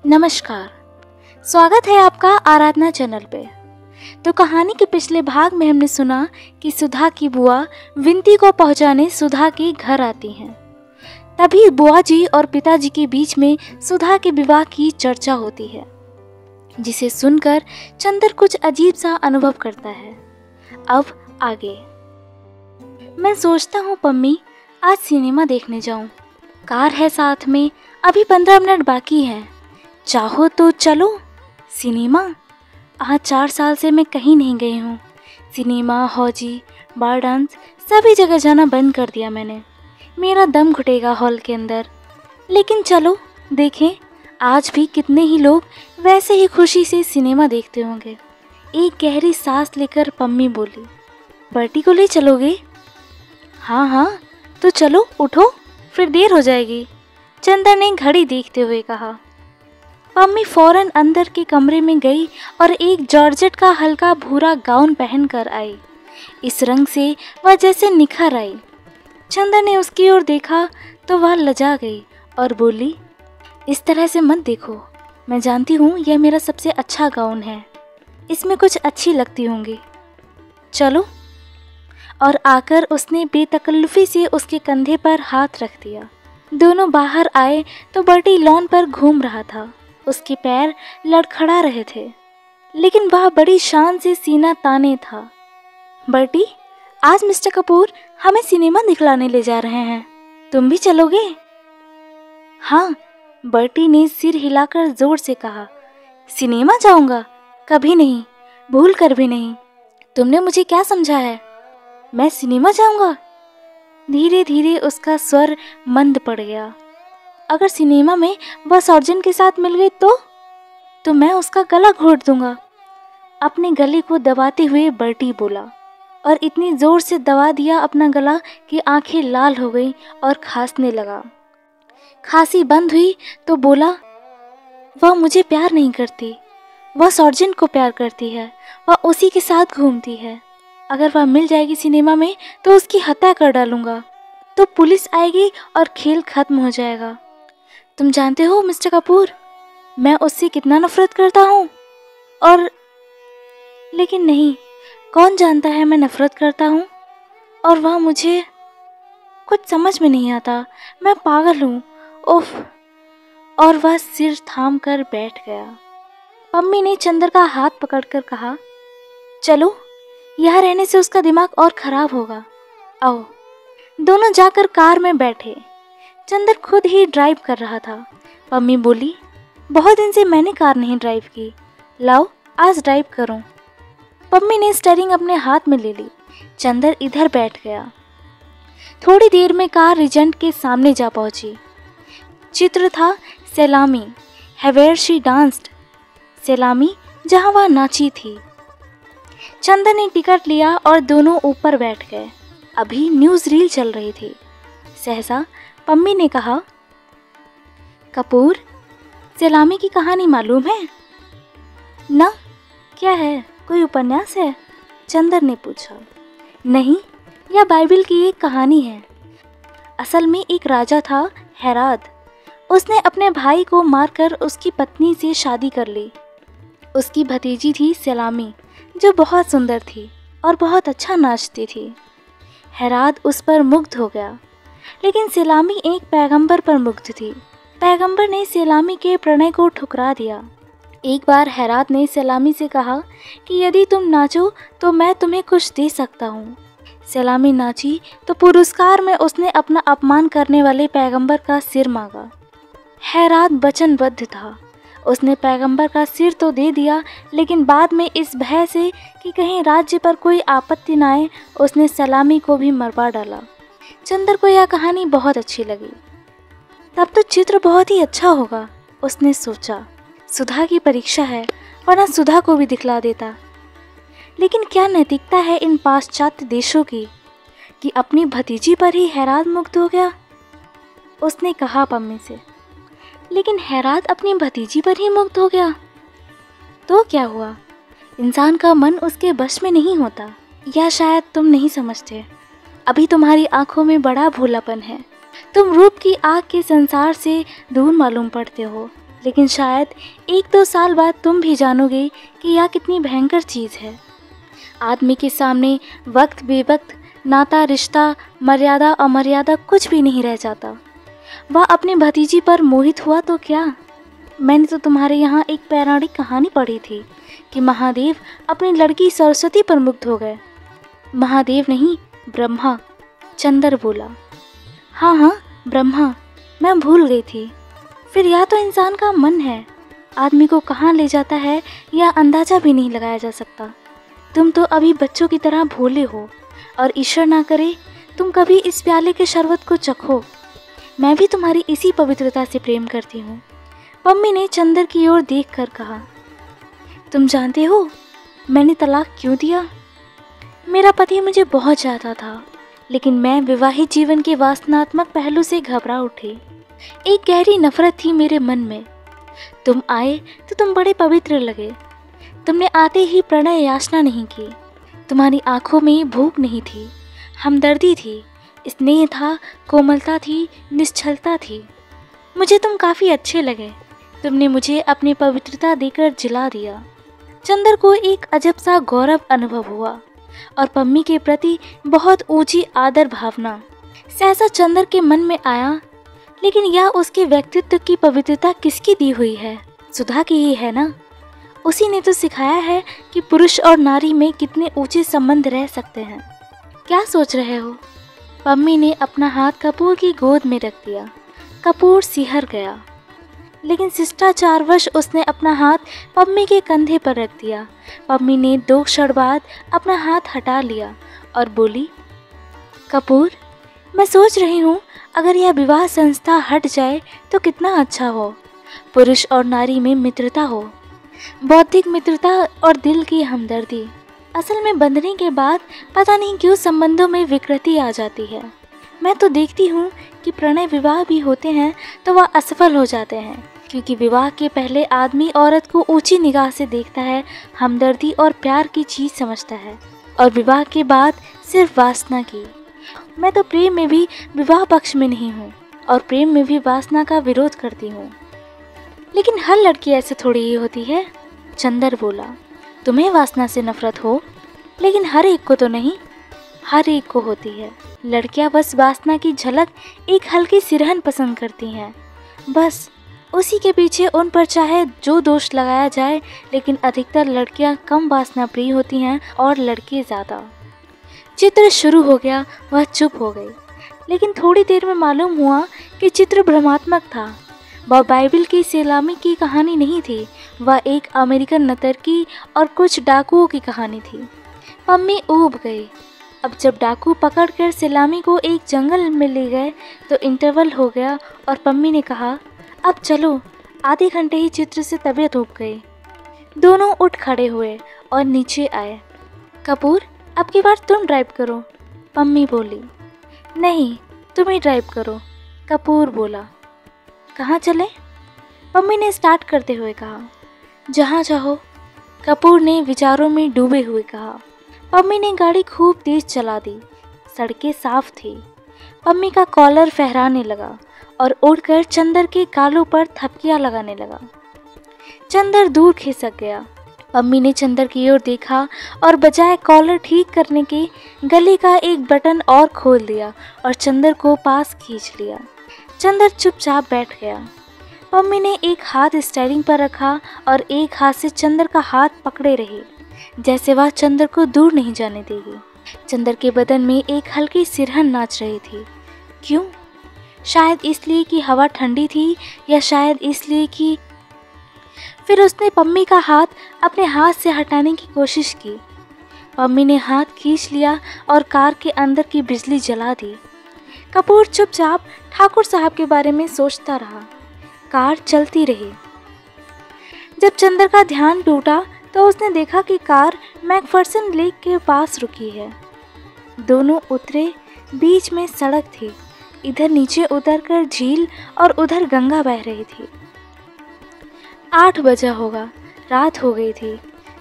नमस्कार, स्वागत है आपका आराधना चैनल पे। तो कहानी के पिछले भाग में हमने सुना कि सुधा की बुआ विनती को पहुंचाने सुधा के घर आती हैं। तभी बुआ जी और पिताजी के बीच में सुधा के विवाह की चर्चा होती है, जिसे सुनकर चंदर कुछ अजीब सा अनुभव करता है। अब आगे मैं सोचता हूँ पम्मी आज सिनेमा देखने जाऊँ। कार है साथ में, अभी 15 मिनट बाकी हैं। चाहो तो चलो सिनेमा। आज 4 साल से मैं कहीं नहीं गई हूँ। सिनेमा, हौजी, बार डांस सभी जगह जाना बंद कर दिया मैंने। मेरा दम घुटेगा हॉल के अंदर। लेकिन चलो देखें, आज भी कितने ही लोग वैसे ही खुशी से सिनेमा देखते होंगे। एक गहरी सांस लेकर पम्मी बोली, बर्टी को ले चलोगे? हाँ हाँ तो चलो, उठो, फिर देर हो जाएगी, चंदर ने घड़ी देखते हुए कहा। पम्मी फौरन अंदर के कमरे में गई और एक जॉर्जेट का हल्का भूरा गाउन पहन कर आई। इस रंग से वह जैसे निखर आई। चंदर ने उसकी ओर देखा तो वह लजा गई और बोली, इस तरह से मत देखो, मैं जानती हूँ यह मेरा सबसे अच्छा गाउन है, इसमें कुछ अच्छी लगती होंगी, चलो। और आकर उसने बेतकल्लुफी से उसके कंधे पर हाथ रख दिया। दोनों बाहर आए तो बर्टी लॉन पर घूम रहा था। उसके पैर लड़खड़ा रहे थे, लेकिन वह बड़ी शान से सीना ताने था। बर्टी, आज मिस्टर कपूर हमें सिनेमा दिखलाने ले जा रहे हैं, तुम भी चलोगे? हाँ, बर्टी ने सिर हिलाकर जोर से कहा। सिनेमा जाऊंगा? कभी नहीं, भूल कर भी नहीं। तुमने मुझे क्या समझा है? मैं सिनेमा जाऊंगा? धीरे धीरे उसका स्वर मंद पड़ गया। अगर सिनेमा में वह सर्जन के साथ मिल गई तो मैं उसका गला घोट दूंगा। अपने गले को दबाते हुए बर्टी बोला, और इतनी जोर से दबा दिया अपना गला कि आंखें लाल हो गई और खांसने लगा। खांसी बंद हुई तो बोला, वह मुझे प्यार नहीं करती, वह सर्जन को प्यार करती है, वह उसी के साथ घूमती है। अगर वह मिल जाएगी सिनेमा में तो उसकी हत्या कर डालूंगा, तो पुलिस आएगी और खेल खत्म हो जाएगा। तुम जानते हो मिस्टर कपूर, मैं उससे कितना नफरत करता हूँ। और लेकिन नहीं, कौन जानता है मैं नफरत करता हूँ, और वह मुझे कुछ समझ में नहीं आता, मैं पागल हूँ, उफ। और वह सिर थाम कर बैठ गया। पम्मी ने चंदर का हाथ पकड़कर कहा, चलो, यहाँ रहने से उसका दिमाग और खराब होगा, आओ। दोनों जाकर कार में बैठे। चंदर खुद ही ड्राइव कर रहा था। पम्मी बोली, बहुत दिन से मैंने कार नहीं ड्राइव की, लाओ आज ड्राइव करो। पम्मी ने स्टीयरिंग अपने हाथ में ले ली। चंदर इधर बैठ गया। थोड़ी देर में कार रिजेंट के सामने जा पहुंची। चित्र था सैलामी, वेयर शी डांस्ड। सैलामी जहां वह नाची थी। चंदर ने टिकट लिया और दोनों ऊपर बैठ गए। अभी न्यूज़ रील चल रही थी। सहसा पम्मी ने कहा, कपूर, सैलामी की कहानी मालूम है ना? क्या है, कोई उपन्यास है? चंदर ने पूछा। नहीं, यह बाइबल की एक कहानी है। असल में एक राजा था, हेराद। उसने अपने भाई को मारकर उसकी पत्नी से शादी कर ली। उसकी भतीजी थी सैलामी, जो बहुत सुंदर थी और बहुत अच्छा नाचती थी। हेराद उस पर मुग्ध हो गया, लेकिन सैलामी एक पैगंबर पर मुग्ध थी। पैगंबर ने सैलामी के प्रणय को ठुकरा दिया। एक बार हेराद ने सैलामी से कहा कि यदि तुम नाचो तो मैं तुम्हें कुछ दे सकता हूँ। सैलामी नाची तो पुरस्कार में उसने अपना अपमान करने वाले पैगंबर का सिर मांगा। हेराद वचनबद्ध था। उसने पैगंबर का सिर तो दे दिया, लेकिन बाद में इस भय से कि कहीं राज्य पर कोई आपत्ति न आए, उसने सैलामी को भी मरवा डाला। चंदर को यह कहानी बहुत अच्छी लगी। तब तो चित्र बहुत ही अच्छा होगा, उसने सोचा। सुधा की परीक्षा है, वरना सुधा को भी दिखला देता। लेकिन क्या नैतिकता है इन पाश्चात्य देशों की कि अपनी भतीजी पर ही हेराद मुग्ध हो गया। उसने कहा पम्मी से, लेकिन हेराद अपनी भतीजी पर ही मुग्ध हो गया तो क्या हुआ? इंसान का मन उसके बस में नहीं होता। या शायद तुम नहीं समझते, अभी तुम्हारी आंखों में बड़ा भोलापन है। तुम रूप की आग के संसार से दूर मालूम पड़ते हो, लेकिन शायद 1-2 साल बाद तुम भी जानोगे कि यह कितनी भयंकर चीज़ है। आदमी के सामने वक्त बेवक्त, नाता रिश्ता, मर्यादा अमर्यादा कुछ भी नहीं रह जाता। वह अपनी भतीजी पर मोहित हुआ तो क्या? मैंने तो तुम्हारे यहाँ एक पौराणिक कहानी पढ़ी थी कि महादेव अपनी लड़की सरस्वती पर मुग्ध हो गए। महादेव नहीं, ब्रह्मा, चंदर बोला। हाँ हाँ, ब्रह्मा, मैं भूल गई थी। फिर यह तो इंसान का मन है, आदमी को कहाँ ले जाता है यह अंदाज़ा भी नहीं लगाया जा सकता। तुम तो अभी बच्चों की तरह भोले हो, और ईश्वर ना करे तुम कभी इस प्याले के शरबत को चखो। मैं भी तुम्हारी इसी पवित्रता से प्रेम करती हूँ। पम्मी ने चंदर की ओर देखकर कहा। तुम जानते हो मैंने तलाक क्यों दिया? मेरा पति मुझे बहुत चाहता था, लेकिन मैं विवाहित जीवन के वासनात्मक पहलू से घबरा उठी। एक गहरी नफरत थी मेरे मन में। तुम आए तो तुम बड़े पवित्र लगे। तुमने आते ही प्रणय याचना नहीं की। तुम्हारी आंखों में भूख नहीं थी, हमदर्दी थी, स्नेह था, कोमलता थी, निश्चलता थी। मुझे तुम काफ़ी अच्छे लगे। तुमने मुझे अपनी पवित्रता देकर जिला दिया। चंदर को एक अजब सा गौरव अनुभव हुआ और पम्मी के प्रति बहुत ऊंची आदर भावना सहसा चंदर के मन में आया। लेकिन यह उसके व्यक्तित्व की पवित्रता किसकी दी हुई है? सुधा की ही है ना? उसी ने तो सिखाया है कि पुरुष और नारी में कितने ऊंचे संबंध रह सकते हैं। क्या सोच रहे हो? पम्मी ने अपना हाथ कपूर की गोद में रख दिया। कपूर सिहर गया, लेकिन शिष्टाचारवश उसने अपना हाथ पम्मी के कंधे पर रख दिया। पम्मी ने 2 क्षण बाद अपना हाथ हटा लिया और बोली, कपूर, मैं सोच रही हूँ अगर यह विवाह संस्था हट जाए तो कितना अच्छा हो। पुरुष और नारी में मित्रता हो, बौद्धिक मित्रता और दिल की हमदर्दी। असल में बंधने के बाद पता नहीं क्यों संबंधों में विकृति आ जाती है। मैं तो देखती हूँ कि प्रणय विवाह भी होते हैं तो वह असफल हो जाते हैं, क्योंकि विवाह के पहले आदमी औरत को ऊंची निगाह से देखता है, हमदर्दी और प्यार की चीज़ समझता है, और विवाह के बाद सिर्फ वासना की। मैं तो प्रेम में भी विवाह पक्ष में नहीं हूँ और प्रेम में भी वासना का विरोध करती हूँ। लेकिन हर लड़की ऐसे थोड़ी ही होती है, चंदर बोला। तुम्हें वासना से नफरत हो, लेकिन हर एक को तो नहीं। हर एक को होती है। लड़कियां बस वासना की झलक, एक हल्की सिरहन पसंद करती हैं, बस उसी के पीछे उन पर चाहे जो दोष लगाया जाए। लेकिन अधिकतर लड़कियां कम वासना प्रिय होती हैं और लड़के ज़्यादा। चित्र शुरू हो गया, वह चुप हो गई, लेकिन थोड़ी देर में मालूम हुआ कि चित्र भ्रमात्मक था। वह बाइबिल की सलामी की कहानी नहीं थी, वह एक अमेरिकन नर्तकी और कुछ डाकुओं की कहानी थी। पम्मी ऊब गई। अब जब डाकू पकड़कर सलामी को एक जंगल में ले गए तो इंटरवल हो गया और पम्मी ने कहा, अब चलो। आधे घंटे ही चित्र से तबीयत ऊब गई। दोनों उठ खड़े हुए और नीचे आए। कपूर, अब की बार तुम ड्राइव करो, पम्मी बोली। नहीं, तुम ही ड्राइव करो, कपूर बोला। कहाँ चले? पम्मी ने स्टार्ट करते हुए कहा। जहाँ चाहो, कपूर ने विचारों में डूबे हुए कहा। पम्मी ने गाड़ी खूब तेज चला दी। सड़कें साफ थी। पम्मी का कॉलर फहराने लगा और उड़कर चंदर के गालों पर थपकियां लगाने लगा। चंदर दूर खिसक गया। पम्मी ने चंदर की ओर देखा और बजाय कॉलर ठीक करने के गले का एक बटन और खोल दिया और चंदर को पास खींच लिया। चंदर चुपचाप बैठ गया। पम्मी ने एक हाथ स्टीयरिंग पर रखा और एक हाथ से चंदर का हाथ पकड़े रही, जैसे वह चंदर को दूर नहीं जाने देगी। चंदर के बदन में एक हल्की सिरहन नाच रही थी। क्यों? शायद इसलिए कि हवा ठंडी थी, या शायद इसलिए कि... फिर उसने पम्मी का हाथ अपने हाथ से हटाने की कोशिश की। पम्मी ने हाथ खींच लिया और कार के अंदर की बिजली जला दी। कपूर चुपचाप ठाकुर साहब के बारे में सोचता रहा। कार चलती रही। जब चंदर का ध्यान टूटा तो उसने देखा कि कार मैकफर्सन लेक के पास रुकी है। दोनों उतरे। बीच में सड़क थी। इधर नीचे उतरकर झील और उधर गंगा बह रही थी। 8 बजा होगा। रात हो गई थी।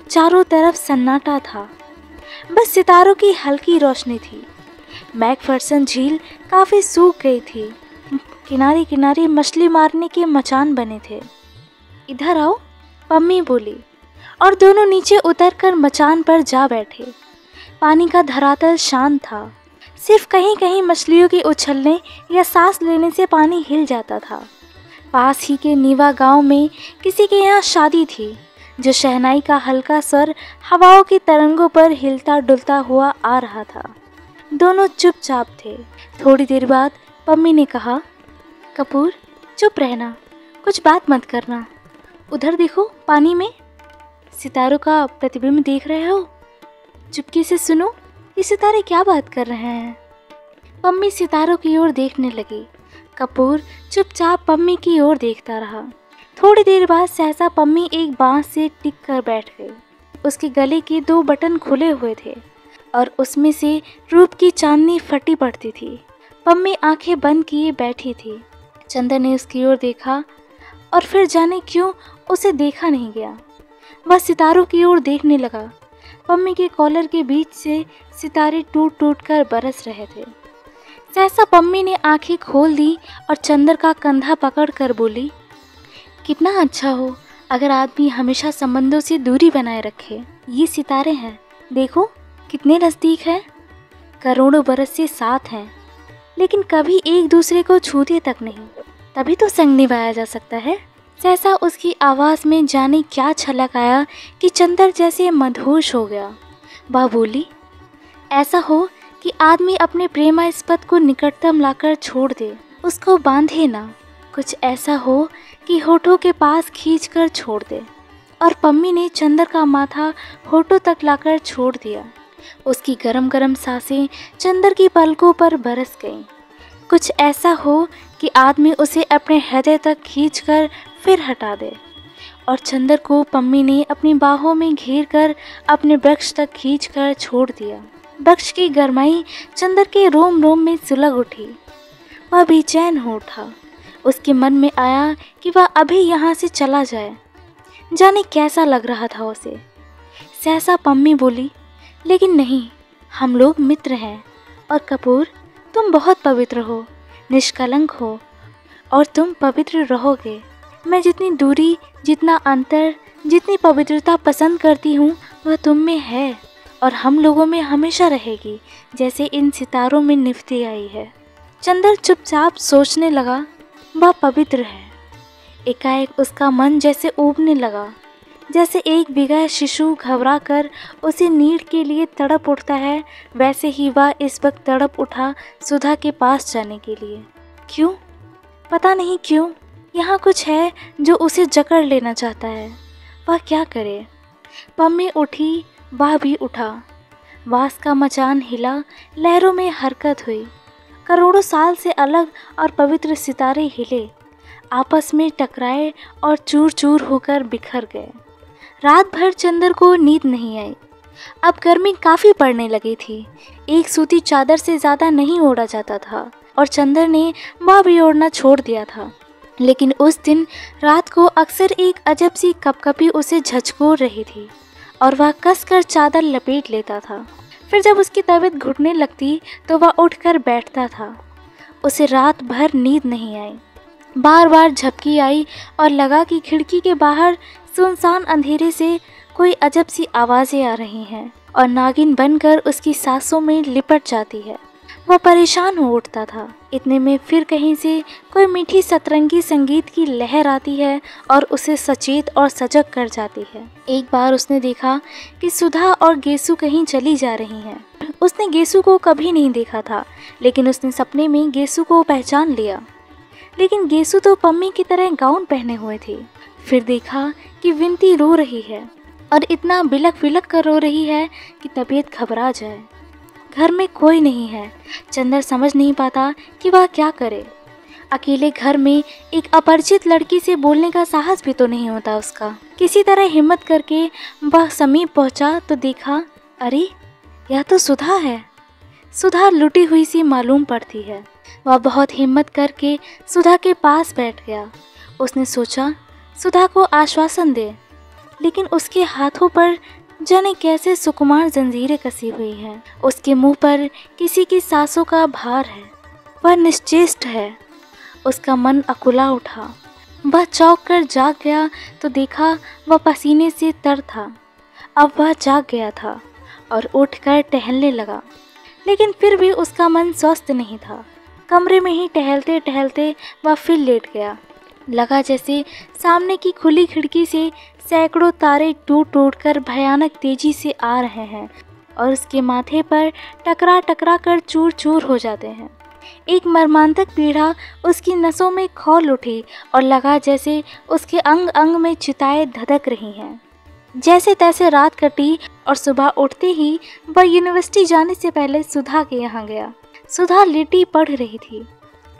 चारों तरफ सन्नाटा था। बस सितारों की हल्की रोशनी थी। मैकफर्सन झील काफ़ी सूख गई थी। किनारे किनारे मछली मारने के मचान बने थे। इधर आओ, पम्मी बोली, और दोनों नीचे उतरकर मचान पर जा बैठे। पानी का धरातल शांत था, सिर्फ कहीं कहीं मछलियों के उछलने या सांस लेने से पानी हिल जाता था। पास ही के नीवा गांव में किसी के यहाँ शादी थी, जो शहनाई का हल्का स्वर हवाओं की तरंगों पर हिलता डुलता हुआ आ रहा था। दोनों चुपचाप थे। थोड़ी देर बाद पम्मी ने कहा, कपूर चुप रहना, कुछ बात मत करना। उधर देखो, पानी में सितारों का प्रतिबिंब देख रहे हो? चुपके से सुनो, ये सितारे क्या बात कर रहे हैं। पम्मी सितारों की ओर देखने लगी। कपूर चुपचाप पम्मी की ओर देखता रहा। थोड़ी देर बाद सहसा पम्मी एक बांस से टिक कर बैठ गई। उसके गले के 2 बटन खुले हुए थे और उसमें से रूप की चांदनी फटी पड़ती थी। पम्मी आंखें बंद किए बैठी थी। चंदर ने उसकी ओर देखा और फिर जाने क्यों उसे देखा नहीं गया। वह सितारों की ओर देखने लगा। पम्मी के कॉलर के बीच से सितारे टूट टूट कर बरस रहे थे। सहसा पम्मी ने आंखें खोल दी और चंदर का कंधा पकड़ कर बोली, कितना अच्छा हो अगर आदमी हमेशा संबंधों से दूरी बनाए रखे। ये सितारे हैं, देखो कितने नज़दीक हैं, करोड़ों बरस से साथ हैं, लेकिन कभी एक दूसरे को छूते तक नहीं। तभी तो संग निभाया जा सकता है। सहसा उसकी आवाज़ में जाने क्या छलक आया कि चंदर जैसे मदहोश हो गया। वह बोली, ऐसा हो कि आदमी अपने प्रेमास्पद को निकटतम लाकर छोड़ दे, उसको बांधे ना। कुछ ऐसा हो कि होठों के पास खींचकर छोड़ दे। और पम्मी ने चंदर का माथा होठों तक लाकर छोड़ दिया। उसकी गरम गरम सांसें चंदर की पलकों पर बरस गईं। कुछ ऐसा हो कि आदमी उसे अपने हृदय तक खींचकर फिर हटा दे। और चंदर को पम्मी ने अपनी बाहों में घेर कर अपने वृक्ष तक खींचकर छोड़ दिया। वृक्ष की गरमाई चंदर के रोम रोम में सुलग उठी। वह बेचैन हो उठा। उसके मन में आया कि वह अभी यहाँ से चला जाए। जाने कैसा लग रहा था उसे। सहसा पम्मी बोली, लेकिन नहीं, हम लोग मित्र हैं। और कपूर, तुम बहुत पवित्र हो, निष्कलंक हो, और तुम पवित्र रहोगे। मैं जितनी दूरी, जितना अंतर, जितनी पवित्रता पसंद करती हूँ वह तुम में है और हम लोगों में हमेशा रहेगी, जैसे इन सितारों में निभती आई है। चंदर चुपचाप सोचने लगा, वह पवित्र है। एकाएक उसका मन जैसे ऊबने लगा, जैसे एक बिगहा शिशु घबरा कर उसे नीड के लिए तड़प उठता है, वैसे ही वह इस वक्त तड़प उठा सुधा के पास जाने के लिए। क्यों? पता नहीं क्यों, यहाँ कुछ है जो उसे जकड़ लेना चाहता है। वह क्या करे? पम्मी उठी, वह भी उठा। वास का मचान हिला, लहरों में हरकत हुई। करोड़ों साल से अलग और पवित्र सितारे हिले, आपस में टकराए और चूर चूर होकर बिखर गए। रात भर चंदर को नींद नहीं आई। अब गर्मी काफ़ी पड़ने लगी थी। एक सूती चादर से ज़्यादा नहीं ओढ़ा जाता था और चंदर ने वह भी ओढ़ना छोड़ दिया था। लेकिन उस दिन रात को अक्सर एक अजब सी कपकपी उसे झकझोर रही थी और वह कसकर चादर लपेट लेता था। फिर जब उसकी तबीयत घुटने लगती तो वह उठकर बैठता था। उसे रात भर नींद नहीं आई। बार बार झपकी आई और लगा कि खिड़की के बाहर सुनसान अंधेरे से कोई अजब सी आवाज़ें आ रही हैं और नागिन बनकर उसकी सांसों में लिपट जाती है। वह परेशान हो उठता था। इतने में फिर कहीं से कोई मीठी सतरंगी संगीत की लहर आती है और उसे सचेत और सजग कर जाती है। एक बार उसने देखा कि सुधा और गेसु कहीं चली जा रही हैं। उसने गेसु को कभी नहीं देखा था, लेकिन उसने सपने में गेसु को पहचान लिया। लेकिन गेसु तो पम्मी की तरह गाउन पहने हुए थी। फिर देखा कि विंती रो रही है और इतना बिलक बिलक कर रो रही है कि तबीयत घबरा जाए। घर में कोई नहीं है। चंदर समझ नहीं पाता कि वह क्या करे। अकेले घर में एक अपरिचित लड़की से बोलने का साहस भी तो नहीं होता उसका। किसी तरह हिम्मत करके वह समीप पहुंचा तो देखा, अरे यह तो सुधा है। सुधा लुटी हुई सी मालूम पड़ती है। वह बहुत हिम्मत करके सुधा के पास बैठ गया। उसने सोचा सुधा को आश्वासन दे, लेकिन उसके हाथों पर जाने कैसे सुकुमार जंजीरें कसी हुई हैं। उसके मुंह पर किसी की सांसों का भार है। वह निश्चेष्ट है। उसका मन अकुला उठा। वह चौंक कर जाग गया तो देखा वह पसीने से तर था। अब वह जाग गया था और उठकर टहलने लगा, लेकिन फिर भी उसका मन स्वस्थ नहीं था। कमरे में ही टहलते टहलते वह फिर लेट गया। लगा जैसे सामने की खुली खिड़की से सैकड़ों तारे टूट टूट कर भयानक तेजी से आ रहे हैं और उसके माथे पर टकरा टकरा कर चूर चूर हो जाते हैं। एक मर्मांतक पीड़ा उसकी नसों में खौल उठी और लगा जैसे उसके अंग अंग में चिताएं धधक रही हैं। जैसे तैसे रात कटी और सुबह उठते ही वह यूनिवर्सिटी जाने से पहले सुधा के यहाँ गया। सुधा लेटी पढ़ रही थी।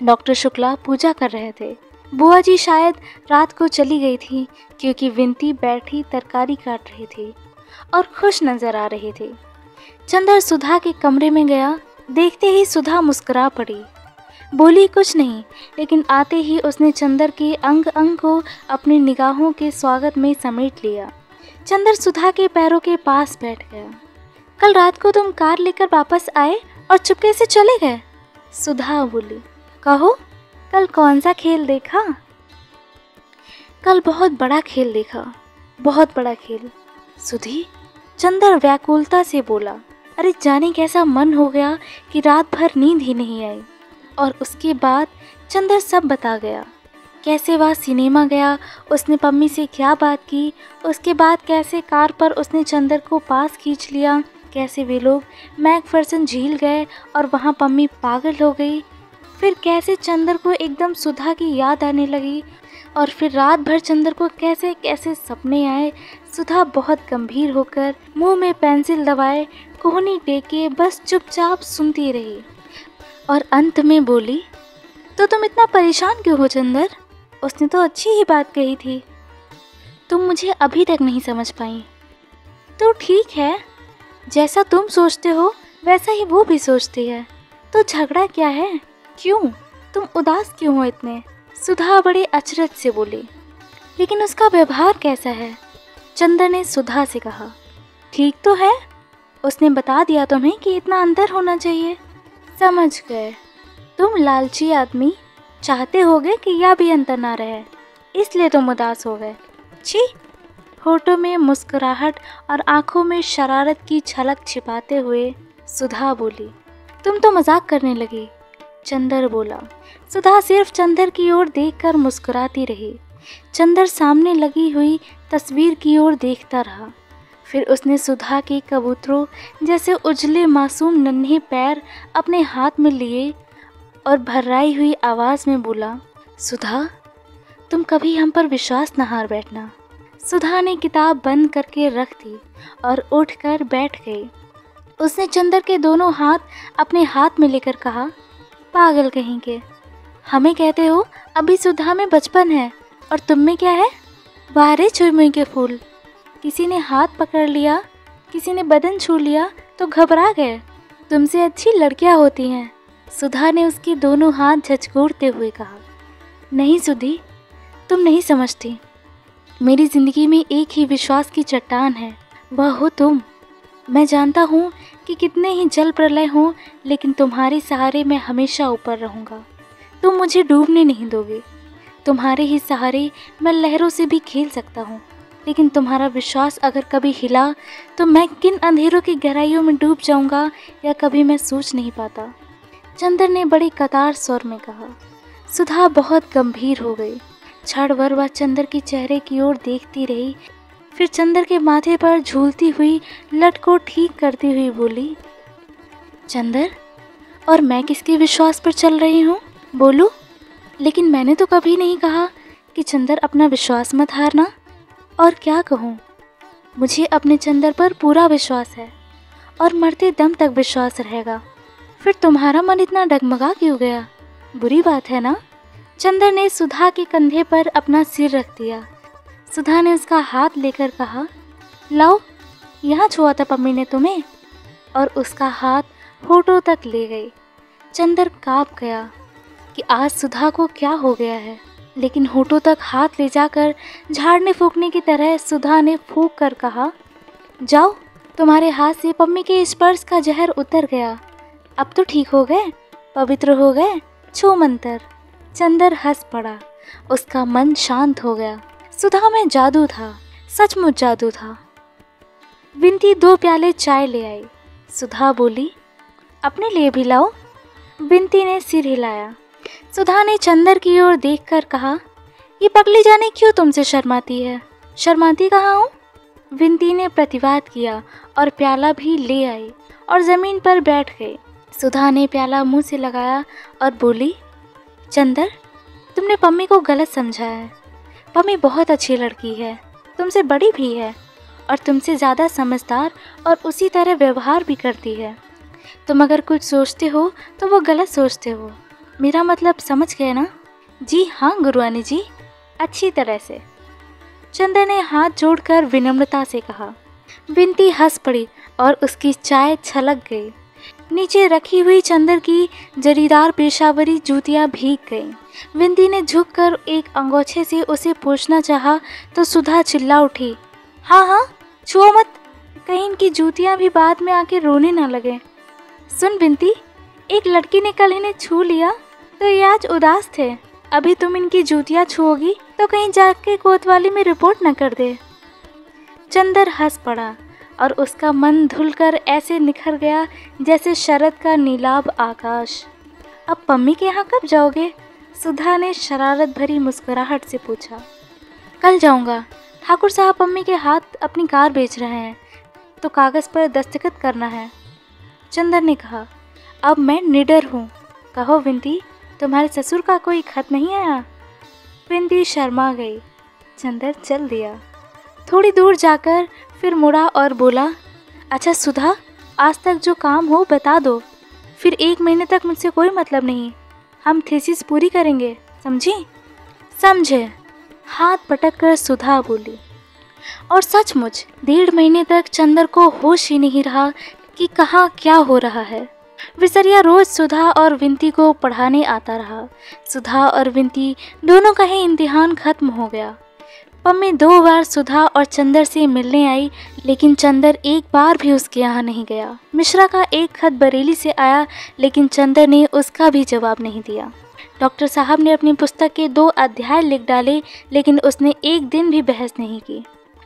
डॉक्टर शुक्ला पूजा कर रहे थे। बुआ जी शायद रात को चली गई थी, क्योंकि विंती बैठी तरकारी काट रही थी और खुश नजर आ रही थी। चंदर सुधा के कमरे में गया। देखते ही सुधा मुस्कुरा पड़ी। बोली कुछ नहीं, लेकिन आते ही उसने चंदर के अंग अंग को अपनी निगाहों के स्वागत में समेट लिया। चंदर सुधा के पैरों के पास बैठ गया। कल रात को तुम कार लेकर वापस आए और चुपके से चले गए, सुधा बोली। कहो, कल कौन सा खेल देखा? कल बहुत बड़ा खेल देखा, बहुत बड़ा खेल, सुधी, चंदर व्याकुलता से बोला। अरे जाने कैसा मन हो गया कि रात भर नींद ही नहीं आई। और उसके बाद चंदर सब बता गया। कैसे वह सिनेमा गया, उसने पम्मी से क्या बात की, उसके बाद कैसे कार पर उसने चंदर को पास खींच लिया, कैसे वे लोग मैकफर्सन झील गए और वहाँ पम्मी पागल हो गई, फिर कैसे चंदर को एकदम सुधा की याद आने लगी, और फिर रात भर चंदर को कैसे कैसे सपने आए। सुधा बहुत गंभीर होकर मुंह में पेंसिल दबाए कोहनी टेके बस चुपचाप सुनती रही और अंत में बोली, तो तुम इतना परेशान क्यों हो चंदर? उसने तो अच्छी ही बात कही थी। तुम मुझे अभी तक नहीं समझ पाई। तो ठीक है, जैसा तुम सोचते हो वैसा ही वो भी सोचती है, तो झगड़ा क्या है? क्यों, तुम उदास क्यों हो इतने? सुधा बड़े अचरज से बोली। लेकिन उसका व्यवहार कैसा है? चंदर ने सुधा से कहा। ठीक तो है, उसने बता दिया तुम्हें कि इतना अंतर होना चाहिए। समझ गए, तुम लालची आदमी, चाहते होगे कि यह भी अंतर ना रहे, इसलिए तुम उदास हो गए। छी। होठों में मुस्कुराहट और आंखों में शरारत की झलक छिपाते हुए सुधा बोली। तुम तो मजाक करने लगी, चंदर बोला। सुधा सिर्फ चंदर की ओर देखकर मुस्कुराती रही। चंदर सामने लगी हुई तस्वीर की ओर देखता रहा। फिर उसने सुधा के कबूतरों जैसे उजले मासूम नन्हे पैर अपने हाथ में लिए और भर्राई हुई आवाज़ में बोला, सुधा, तुम कभी हम पर विश्वास न हार बैठना। सुधा ने किताब बंद करके रख दी और उठकर बैठ गई। उसने चंदर के दोनों हाथ अपने हाथ में लेकर कहा, पागल कहीं के, हमें कहते हो अभी सुधा में बचपन है और तुम में क्या है? बाहरे चुरमुई के फूल। किसी ने हाथ पकड़ लिया, किसी ने बदन छू लिया तो घबरा गए। तुमसे अच्छी लड़कियां होती हैं, सुधा ने उसके दोनों हाथ झचकोड़ते हुए कहा। नहीं सुधी, तुम नहीं समझती। मेरी ज़िंदगी में एक ही विश्वास की चट्टान है, वह हो तुम। मैं जानता हूँ कि कितने ही जल प्रलय हों, लेकिन तुम्हारे सहारे मैं हमेशा ऊपर रहूँगा। तुम मुझे डूबने नहीं दोगे। तुम्हारे ही सहारे मैं लहरों से भी खेल सकता हूँ, लेकिन तुम्हारा विश्वास अगर कभी हिला तो मैं किन अंधेरों की गहराइयों में डूब जाऊँगा या कभी मैं सोच नहीं पाता, चंदर ने बड़े कतार स्वर में कहा। सुधा बहुत गंभीर हो गई। क्षण भर वह चंदर के चेहरे की ओर देखती रही, फिर चंदर के माथे पर झूलती हुई लट को ठीक करती हुई बोली, चंदर, और मैं किसके विश्वास पर चल रही हूँ? बोलूँ? लेकिन मैंने तो कभी नहीं कहा कि चंदर अपना विश्वास मत हारना। और क्या कहूँ, मुझे अपने चंदर पर पूरा विश्वास है और मरते दम तक विश्वास रहेगा। फिर तुम्हारा मन इतना डगमगा क्यों गया? बुरी बात है ना? चंदर ने सुधा के कंधे पर अपना सिर रख दिया। सुधा ने उसका हाथ लेकर कहा, लाओ, यहाँ छुआ था पम्मी ने तुम्हें, और उसका हाथ होठों तक ले गई। चंदर काँप गया कि आज सुधा को क्या हो गया है, लेकिन होठों तक हाथ ले जाकर झाड़ने फूकने की तरह सुधा ने फूंक कर कहा, जाओ, तुम्हारे हाथ से पम्मी के स्पर्श का जहर उतर गया। अब तो ठीक हो गए, पवित्र हो गए, छू मंतर। चंदर हंस पड़ा उसका मन शांत हो गया। सुधा में जादू था, सचमुच जादू था। विंती 2 प्याले चाय ले आई। सुधा बोली, अपने लिए भी लाओ। विंती ने सिर हिलाया। सुधा ने चंदर की ओर देखकर कहा, ये पगली जाने क्यों तुमसे शर्माती है? शर्माती कहाँ हूँ? विंती ने प्रतिवाद किया और प्याला भी ले आई और ज़मीन पर बैठ गई। सुधा ने प्याला मुंह से लगाया और बोली, चंदर, तुमने पम्मी को गलत समझा है। पम्मी बहुत अच्छी लड़की है, तुमसे बड़ी भी है और तुमसे ज़्यादा समझदार और उसी तरह व्यवहार भी करती है। तुम अगर कुछ सोचते हो तो वो गलत सोचते हो। मेरा मतलब समझ गए ना? जी हाँ गुरुआनी जी, अच्छी तरह से। चंदर ने हाथ जोड़कर विनम्रता से कहा। विंती हंस पड़ी और उसकी चाय छलक गई। नीचे रखी हुई चंदर की जरीदार पेशावरी जूतियां भीग गईं। विंती ने झुककर एक अंगोछे से उसे पूछना चाहा तो सुधा चिल्ला उठी, हाँ हाँ, छुओ मत, कहीं इनकी जूतियां भी बाद में आके रोने ना लगे। सुन विंती, एक लड़की ने कल इन्हें छू लिया तो ये आज उदास थे। अभी तुम इनकी जूतियां छुओगी तो कहीं जाके कोतवाली में रिपोर्ट न कर दे। चंदर हंस पड़ा और उसका मन धुलकर ऐसे निखर गया जैसे शरद का नीलाभ आकाश। अब पम्मी के यहाँ कब जाओगे? सुधा ने शरारत भरी मुस्कुराहट से पूछा। कल जाऊँगा। ठाकुर साहब पम्मी के हाथ अपनी कार बेच रहे हैं तो कागज़ पर दस्तखत करना है। चंदर ने कहा, अब मैं निडर हूँ। कहो विंती, तुम्हारे ससुर का कोई खत नहीं आया? विंती शर्मा गई। चंदर चल दिया। थोड़ी दूर जाकर फिर मुड़ा और बोला, अच्छा सुधा, आज तक जो काम हो बता दो, फिर 1 महीने तक मुझसे कोई मतलब नहीं। हम थीसिस पूरी करेंगे, समझी? समझे, हाथ पटक कर सुधा बोली। और सचमुच 1.5 महीने तक चंदर को होश ही नहीं रहा कि कहाँ क्या हो रहा है। विसरिया रोज सुधा और विंती को पढ़ाने आता रहा। सुधा और विंती दोनों का ही इम्तिहान खत्म हो गया। पम्मी 2 बार सुधा और चंदर से मिलने आई, लेकिन चंदर एक बार भी उसके यहाँ नहीं गया। मिश्रा का एक खत बरेली से आया, लेकिन चंदर ने उसका भी जवाब नहीं दिया। डॉक्टर साहब ने अपनी पुस्तक के 2 अध्याय लिख डाले, लेकिन उसने एक दिन भी बहस नहीं की।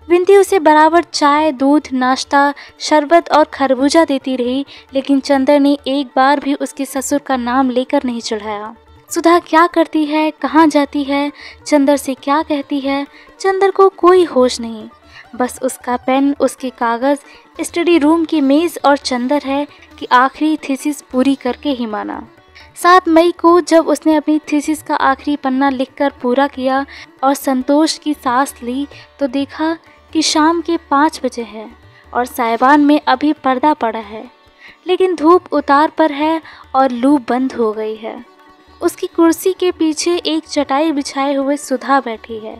विंती उसे बराबर चाय, दूध, नाश्ता, शरबत और खरबूजा देती रही, लेकिन चंदर ने एक बार भी उसके ससुर का नाम लेकर नहीं चढ़ाया। सुधा क्या करती है, कहाँ जाती है, चंदर से क्या कहती है, चंदर को कोई होश नहीं। बस उसका पेन, उसके कागज़, स्टडी रूम की मेज़ और चंदर है कि आखिरी थीसिस पूरी करके ही माना। 7 मई को जब उसने अपनी थीसिस का आखिरी पन्ना लिखकर पूरा किया और संतोष की सांस ली तो देखा कि शाम के 5 बजे है और साइबान में अभी पर्दा पड़ा है, लेकिन धूप उतार पर है और लू बंद हो गई है। उसकी कुर्सी के पीछे एक चटाई बिछाए हुए सुधा बैठी है।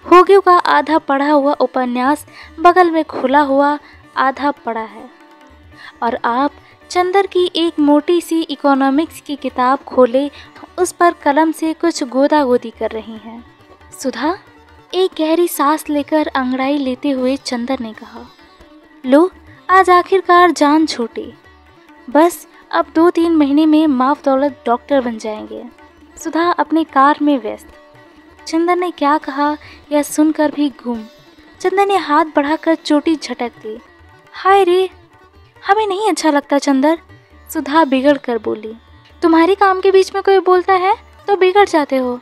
होगियों का आधा पढ़ा हुआ उपन्यास बगल में खुला हुआ आधा पड़ा है और आप चंदर की एक मोटी सी इकोनॉमिक्स की किताब खोले उस पर कलम से कुछ गोदागोदी कर रही हैं। सुधा, एक गहरी सांस लेकर अंगड़ाई लेते हुए चंदर ने कहा, लो, आज आखिरकार जान छूटी। बस अब 2-3 महीने में माफ दौलत डॉक्टर बन जाएंगे। सुधा अपनी कार में व्यस्त। चंदर ने क्या कहा यह सुनकर भी गुम। चंदर ने हाथ बढ़ाकर चोटी झटक दी। हाय रे, हमें नहीं अच्छा लगता चंदर, सुधा बिगड़ कर बोली। तुम्हारे काम के बीच में कोई बोलता है तो बिगड़ जाते हो,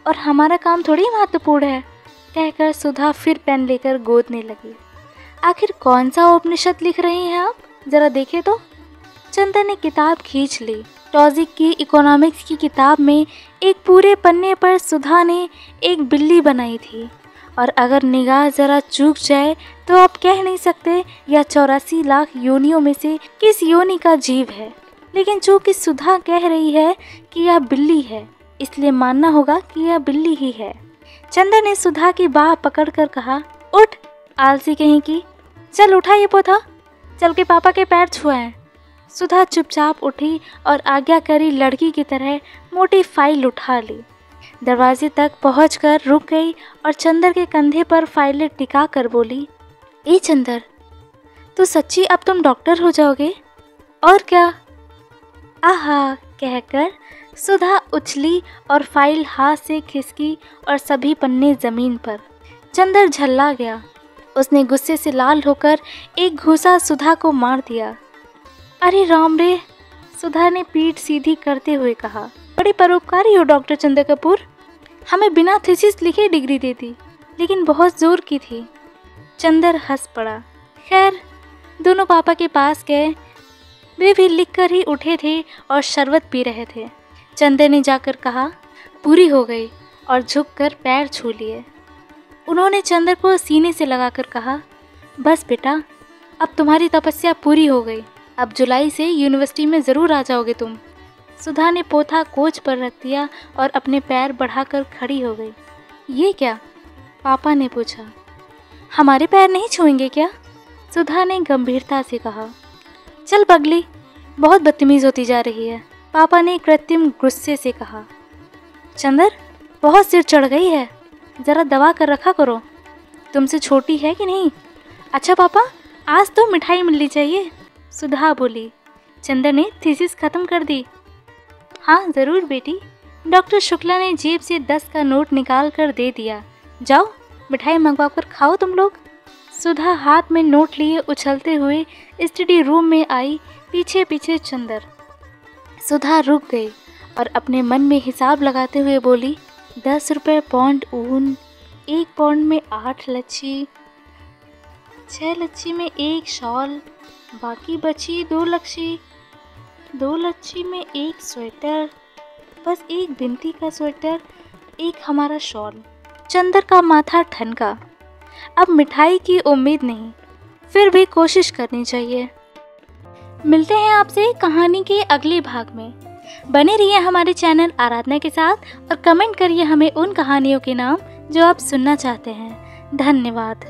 और हमारा काम थोड़ी महत्वपूर्ण है, कहकर सुधा फिर पेन लेकर गोदने लगी। आखिर कौन सा उपनिषद लिख रही हैं आप, जरा देखे तो। चंदर ने किताब खींच ली। टॉजिक की इकोनॉमिक्स की किताब में एक पूरे पन्ने पर सुधा ने एक बिल्ली बनाई थी, और अगर निगाह ज़रा चूक जाए तो आप कह नहीं सकते यह 84 लाख योनियों में से किस योनि का जीव है। लेकिन चूँकि सुधा कह रही है कि यह बिल्ली है, इसलिए मानना होगा कि यह बिल्ली ही है। चंदर ने सुधा की बाह पकड़कर कहा, उठ आलसी कहीं की, चल उठा ये पोथा, चल के पापा के पैर छुआएं। सुधा चुपचाप उठी और आज्ञाकारी लड़की की तरह मोटी फाइल उठा ली। दरवाजे तक पहुंचकर रुक गई और चंदर के कंधे पर फाइलें टिका कर बोली, ए चंदर, तो सच्ची अब तुम डॉक्टर हो जाओगे? और क्या? आहा, कहकर सुधा उछली और फाइल हाथ से खिसकी और सभी पन्ने जमीन पर। चंदर झल्ला गया। उसने गुस्से से लाल होकर एक घूंसा सुधा को मार दिया। अरे राम रे, सुधा ने पीठ सीधी करते हुए कहा। बड़े परोपकारी हो डॉक्टर चंद्र कपूर। हमें बिना थीसिस लिखे डिग्री दे दी, लेकिन बहुत जोर की थी। चंदर हंस पड़ा। खैर, दोनों पापा के पास गए। वे भी लिख कर ही उठे थे और शरबत पी रहे थे। चंदर ने जाकर कहा पूरी हो गई और झुककर पैर छू लिए। उन्होंने चंदर को सीने से लगाकर कहा, बस बेटा, अब तुम्हारी तपस्या पूरी हो गई। अब जुलाई से यूनिवर्सिटी में ज़रूर आ जाओगे तुम। सुधा ने पोथा कोच पर रख दिया और अपने पैर बढ़ाकर खड़ी हो गई। ये क्या? पापा ने पूछा। हमारे पैर नहीं छूएंगे क्या? सुधा ने गंभीरता से कहा। चल पगली, बहुत बदतमीज़ होती जा रही है, पापा ने कृत्रिम गुस्से से कहा। चंदर, बहुत सिर चढ़ गई है, ज़रा दबा कर रखा करो। तुमसे छोटी है कि नहीं? अच्छा पापा, आज तो मिठाई मिलनी चाहिए, सुधा बोली। चंदर ने थीसिस ख़त्म कर दी। हाँ ज़रूर बेटी। डॉक्टर शुक्ला ने जेब से 10 का नोट निकाल कर दे दिया। जाओ, मिठाई मंगवा कर खाओ तुम लोग। सुधा हाथ में नोट लिए उछलते हुए स्टडी रूम में आई, पीछे पीछे चंदर। सुधा रुक गई और अपने मन में हिसाब लगाते हुए बोली, 10 रुपये पौंड ऊन, 1 पौंड में 8 लच्छी, 6 लच्छी में 1 शॉल, बाकी बची 2 लच्छी, 2 लच्छी में 1 स्वेटर, बस 1 बिनती का स्वेटर, 1 हमारा शॉल। चंदर का माथा ठनका। अब मिठाई की उम्मीद नहीं, फिर भी कोशिश करनी चाहिए। मिलते हैं आपसे कहानी के अगले भाग में। बने रहिए हमारे चैनल आराधना के साथ और कमेंट करिए हमें उन कहानियों के नाम जो आप सुनना चाहते हैं। धन्यवाद।